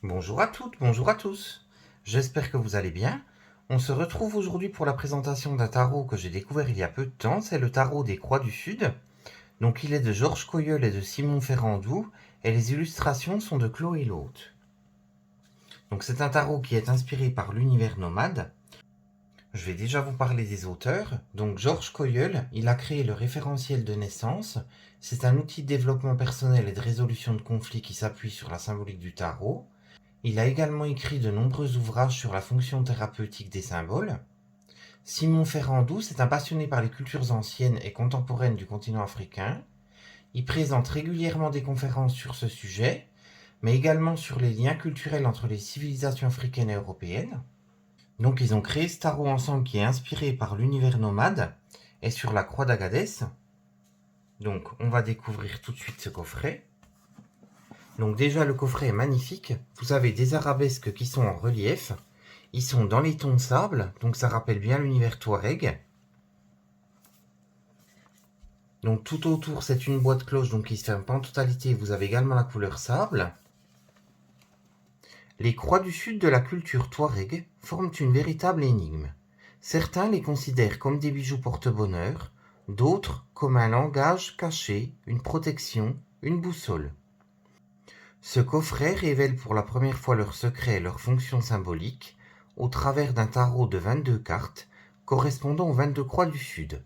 Bonjour à toutes, bonjour à tous. J'espère que vous allez bien. On se retrouve aujourd'hui pour la présentation d'un tarot que j'ai découvert il y a peu de temps. C'est le tarot des Croix du Sud. Donc il est de Georges Coyeul et de Simon Ferrandou et les illustrations sont de Chloé Lhôte. Donc c'est un tarot qui est inspiré par l'univers nomade. Je vais déjà vous parler des auteurs. Donc Georges Coyeul, il a créé le référentiel de naissance. C'est un outil de développement personnel et de résolution de conflits qui s'appuie sur la symbolique du tarot. Il a également écrit de nombreux ouvrages sur la fonction thérapeutique des symboles. Simon Ferrandou, c'est un passionné par les cultures anciennes et contemporaines du continent africain. Il présente régulièrement des conférences sur ce sujet, mais également sur les liens culturels entre les civilisations africaines et européennes. Donc ils ont créé ce tarot ensemble qui est inspiré par l'univers nomade et sur la croix d'Agadès. Donc on va découvrir tout de suite ce coffret. Donc déjà le coffret est magnifique, vous avez des arabesques qui sont en relief, ils sont dans les tons de sable, donc ça rappelle bien l'univers Touareg. Donc tout autour c'est une boîte cloche donc qui se ferme pas en totalité, vous avez également la couleur sable. Les croix du sud de la culture Touareg forment une véritable énigme. Certains les considèrent comme des bijoux porte-bonheur, d'autres comme un langage caché, une protection, une boussole. Ce coffret révèle pour la première fois leurs secrets et leurs fonctions symboliques au travers d'un tarot de 22 cartes correspondant aux 22 croix du Sud.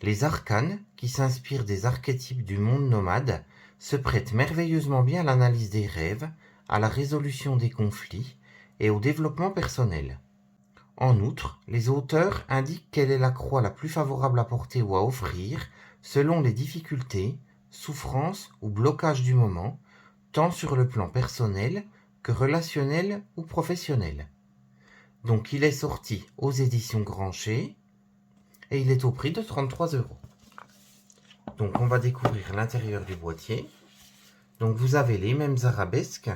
Les arcanes, qui s'inspirent des archétypes du monde nomade, se prêtent merveilleusement bien à l'analyse des rêves, à la résolution des conflits et au développement personnel. En outre, les auteurs indiquent quelle est la croix la plus favorable à porter ou à offrir selon les difficultés, souffrances ou blocages du moment, tant sur le plan personnel que relationnel ou professionnel. Donc il est sorti aux éditions Grancher et il est au prix de 33 €. Donc on va découvrir l'intérieur du boîtier. Donc vous avez les mêmes arabesques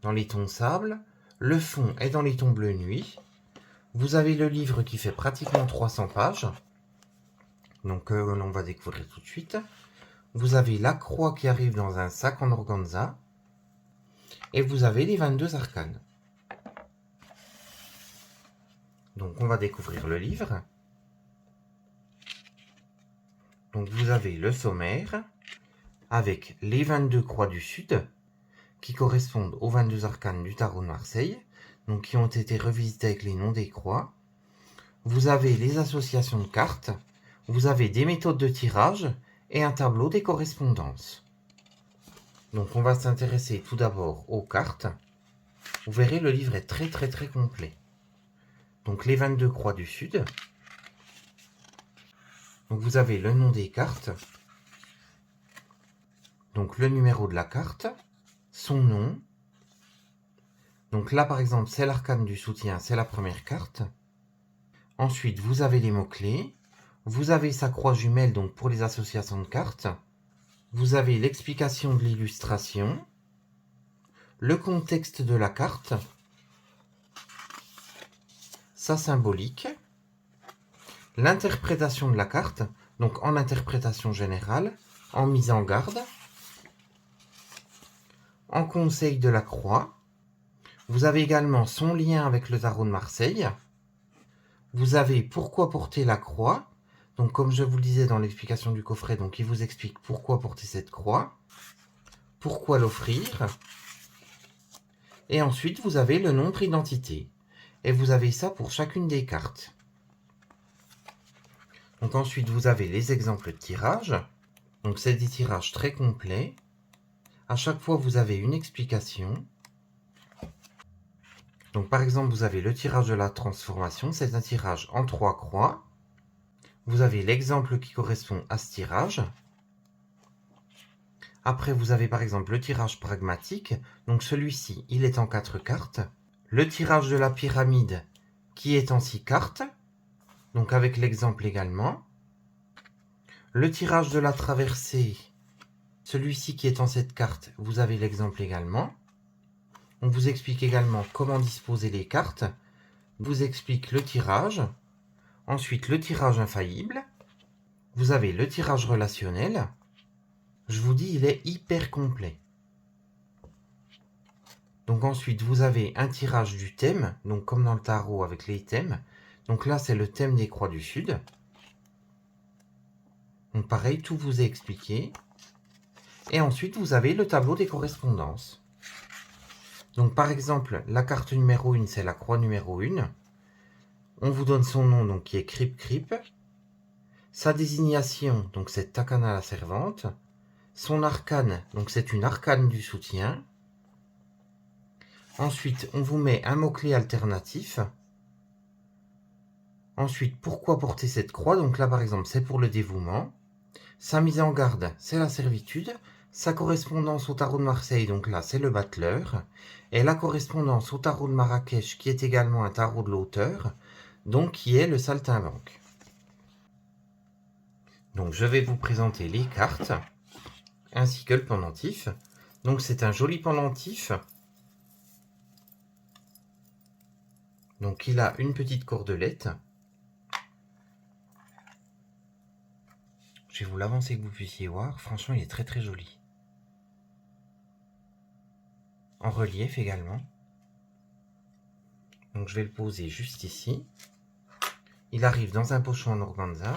dans les tons sable, le fond est dans les tons bleu nuit. Vous avez le livre qui fait pratiquement 300 pages. Donc on va découvrir tout de suite. Vous avez la croix qui arrive dans un sac en organza. Et vous avez les 22 arcanes. Donc on va découvrir le livre. Donc vous avez le sommaire avec les 22 croix du Sud qui correspondent aux 22 arcanes du tarot de Marseille, donc qui ont été revisités avec les noms des croix. Vous avez les associations de cartes, vous avez des méthodes de tirage et un tableau des correspondances. Donc on va s'intéresser tout d'abord aux cartes. Vous verrez, le livre est très complet. Donc les 22 croix du Sud. Donc vous avez le nom des cartes, donc le numéro de la carte, son nom. Donc là par exemple c'est l'arcane du soutien, c'est la première carte. Ensuite vous avez les mots-clés, vous avez sa croix jumelle donc pour les associations de cartes, vous avez l'explication de l'illustration, le contexte de la carte, sa symbolique, l'interprétation de la carte, donc en interprétation générale, en mise en garde, en conseil de la croix. Vous avez également son lien avec le tarot de Marseille. Vous avez pourquoi porter la croix. Donc comme je vous le disais dans l'explication du coffret, donc il vous explique pourquoi porter cette croix, pourquoi l'offrir. Et ensuite vous avez le nombre d'identité. Et vous avez ça pour chacune des cartes. Donc ensuite vous avez les exemples de tirage. Donc c'est des tirages très complets. À chaque fois vous avez une explication. Donc par exemple vous avez le tirage de la transformation, c'est un tirage en 3 croix. Vous avez l'exemple qui correspond à ce tirage. Après vous avez par exemple le tirage pragmatique, donc celui-ci il est en 4 cartes. Le tirage de la pyramide qui est en 6 cartes, donc avec l'exemple également. Le tirage de la traversée, celui-ci qui est en 7 cartes, vous avez l'exemple également. On vous explique également comment disposer les cartes. On vous explique le tirage. Ensuite, le tirage infaillible. Vous avez le tirage relationnel. Je vous dis, il est hyper complet. Donc ensuite, vous avez un tirage du thème, donc comme dans le tarot avec les thèmes. Donc là, c'est le thème des Croix du Sud. Donc pareil, tout vous est expliqué. Et ensuite, vous avez le tableau des correspondances. Donc par exemple, la carte numéro 1, c'est la croix numéro 1. On vous donne son nom, donc qui est Krip Krip. Sa désignation, donc c'est Takana la servante. Son arcane, donc c'est une arcane du soutien. Ensuite, on vous met un mot-clé alternatif. Ensuite, pourquoi porter cette croix? Donc là, par exemple, c'est pour le dévouement. Sa mise en garde, c'est la servitude. Sa correspondance au tarot de Marseille, donc là, c'est le battleur. Et la correspondance au tarot de Marrakech, qui est également un tarot de l'auteur, donc qui est le saltimbanque. Donc je vais vous présenter les cartes, ainsi que le pendentif. Donc c'est un joli pendentif. Donc il a une petite cordelette. Je vais vous l'avancer que vous puissiez voir. Franchement, il est très très joli. En relief également. Donc je vais le poser juste ici. Il arrive dans un pochon en organza.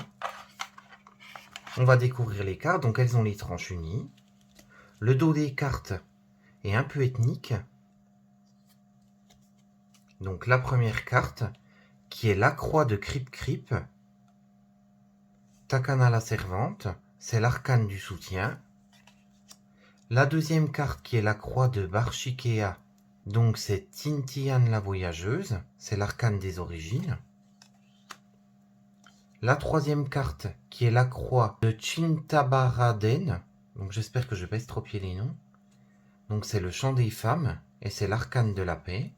On va découvrir les cartes. Donc elles ont les tranches unies. Le dos des cartes est un peu ethnique. Donc la première carte, qui est la croix de Krip Krip. Takana la servante, c'est l'arcane du soutien. La deuxième carte, qui est la croix de Barchikea, donc c'est Tintian la voyageuse, c'est l'arcane des origines. La troisième carte, qui est la croix de Chintabaraden, donc j'espère que je ne vais pas estropier les noms. Donc c'est le chant des femmes, et c'est l'arcane de la paix.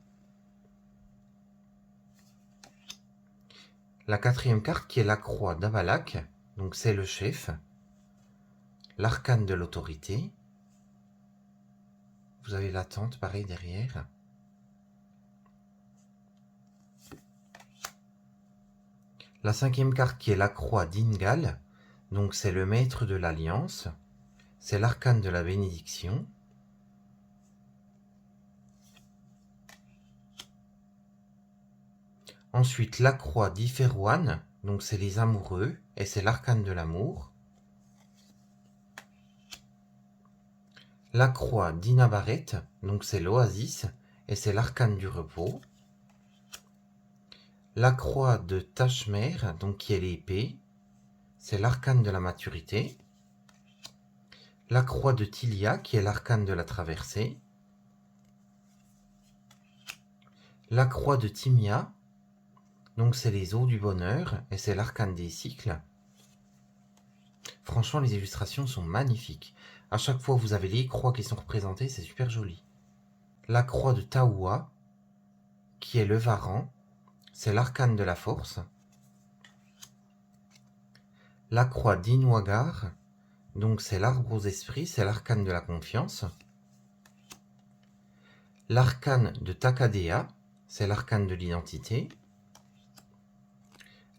La quatrième carte, qui est la croix d'Avalak, donc c'est le chef, l'arcane de l'autorité. Vous avez la tente, pareil, derrière. La cinquième carte, qui est la croix d'Ingal, donc c'est le maître de l'alliance, c'est l'arcane de la bénédiction. Ensuite, la croix d'Iferwan, donc c'est les amoureux, et c'est l'arcane de l'amour. La croix d'Inabaret, donc c'est l'oasis, et c'est l'arcane du repos. La croix de Tachmer, donc qui est l'épée, c'est l'arcane de la maturité. La croix de Tilia, qui est l'arcane de la traversée. La croix de Timia, donc c'est les eaux du bonheur, et c'est l'arcane des cycles. Franchement, les illustrations sont magnifiques. À chaque fois, vous avez les croix qui sont représentées, c'est super joli. La croix de Taoua, qui est le Varan, c'est l'arcane de la force. La croix d'Inwagar, donc c'est l'arbre aux esprits, c'est l'arcane de la confiance. L'arcane de Takadea, c'est l'arcane de l'identité.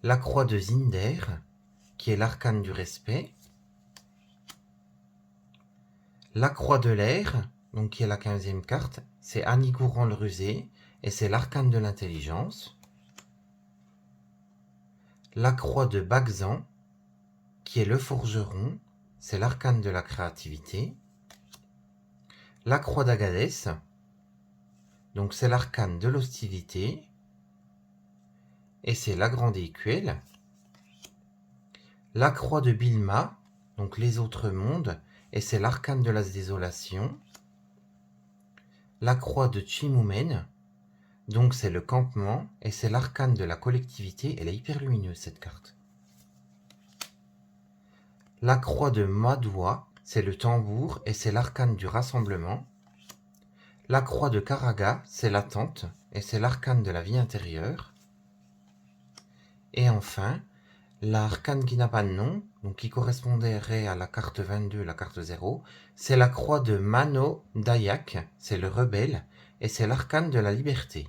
La croix de Zinder, qui est l'arcane du respect. La croix de l'air, donc qui est la 15e carte, c'est Anigouran le rusé, et c'est l'arcane de l'intelligence. La croix de Bagzan, qui est le forgeron, c'est l'arcane de la créativité. La croix d'Agadès, donc c'est l'arcane de l'hostilité, et c'est la grande écuelle. La croix de Bilma, donc les autres mondes, et c'est l'arcane de la désolation. La croix de Chimoumen, donc c'est le campement, et c'est l'arcane de la collectivité. Elle est hyper lumineuse cette carte. La croix de Madoua, c'est le tambour, et c'est l'arcane du rassemblement. La croix de Karaga, c'est la tente, et c'est l'arcane de la vie intérieure. Et enfin, l'arcane qui n'a pas de nom, donc qui correspondrait à la carte 22, la carte 0, c'est la croix de Mano Dayak, c'est le rebelle, et c'est l'arcane de la liberté.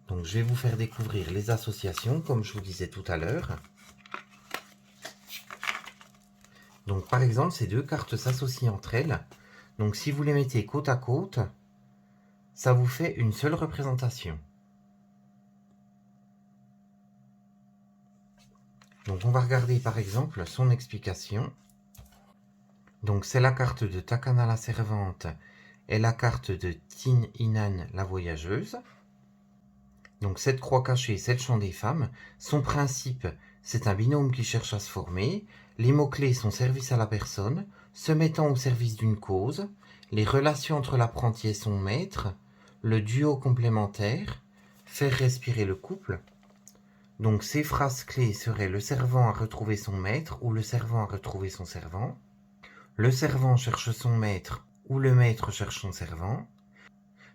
Donc je vais vous faire découvrir les associations, comme je vous disais tout à l'heure. Donc par exemple, ces deux cartes s'associent entre elles. Donc si vous les mettez côte à côte, ça vous fait une seule représentation. Donc on va regarder par exemple son explication. Donc c'est la carte de Takana la servante et la carte de Tin Inan la voyageuse. Donc cette croix cachée, c'est le chant des femmes. Son principe, c'est un binôme qui cherche à se former. Les mots-clés sont service à la personne, se mettant au service d'une cause, les relations entre l'apprenti et son maître, le duo complémentaire, faire respirer le couple. Donc ces phrases clés seraient le servant a retrouvé son maître ou le servant a retrouvé son servant. Le servant cherche son maître ou le maître cherche son servant.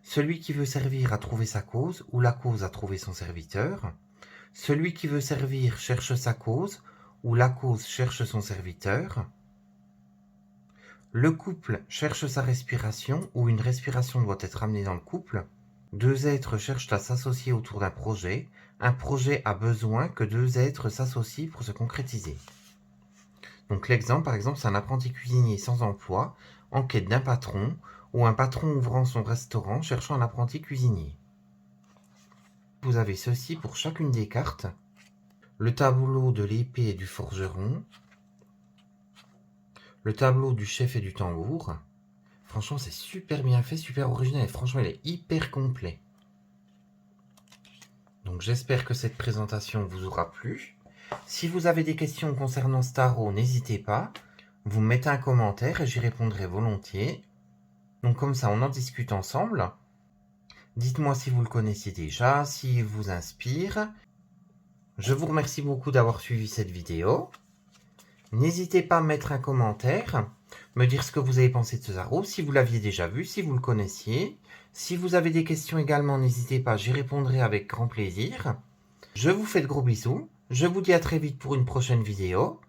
Celui qui veut servir a trouvé sa cause ou la cause a trouvé son serviteur. Celui qui veut servir cherche sa cause ou la cause cherche son serviteur. Le couple cherche sa respiration ou une respiration doit être amenée dans le couple. Deux êtres cherchent à s'associer autour d'un projet. Un projet a besoin que deux êtres s'associent pour se concrétiser. Donc l'exemple, par exemple, c'est un apprenti cuisinier sans emploi en quête d'un patron ou un patron ouvrant son restaurant cherchant un apprenti cuisinier. Vous avez ceci pour chacune des cartes. Le tableau de l'épée et du forgeron. Le tableau du chef et du tambour. Franchement, c'est super bien fait, super original et franchement, il est hyper complet. Donc j'espère que cette présentation vous aura plu. Si vous avez des questions concernant ce tarot, n'hésitez pas. Vous mettez un commentaire et j'y répondrai volontiers. Donc comme ça, on en discute ensemble. Dites-moi si vous le connaissiez déjà, s'il vous inspire. Je vous remercie beaucoup d'avoir suivi cette vidéo. N'hésitez pas à mettre un commentaire, me dire ce que vous avez pensé de ce tarot, si vous l'aviez déjà vu, si vous le connaissiez. Si vous avez des questions également, n'hésitez pas, j'y répondrai avec grand plaisir. Je vous fais de gros bisous. Je vous dis à très vite pour une prochaine vidéo.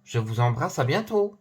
Je vous embrasse, à bientôt.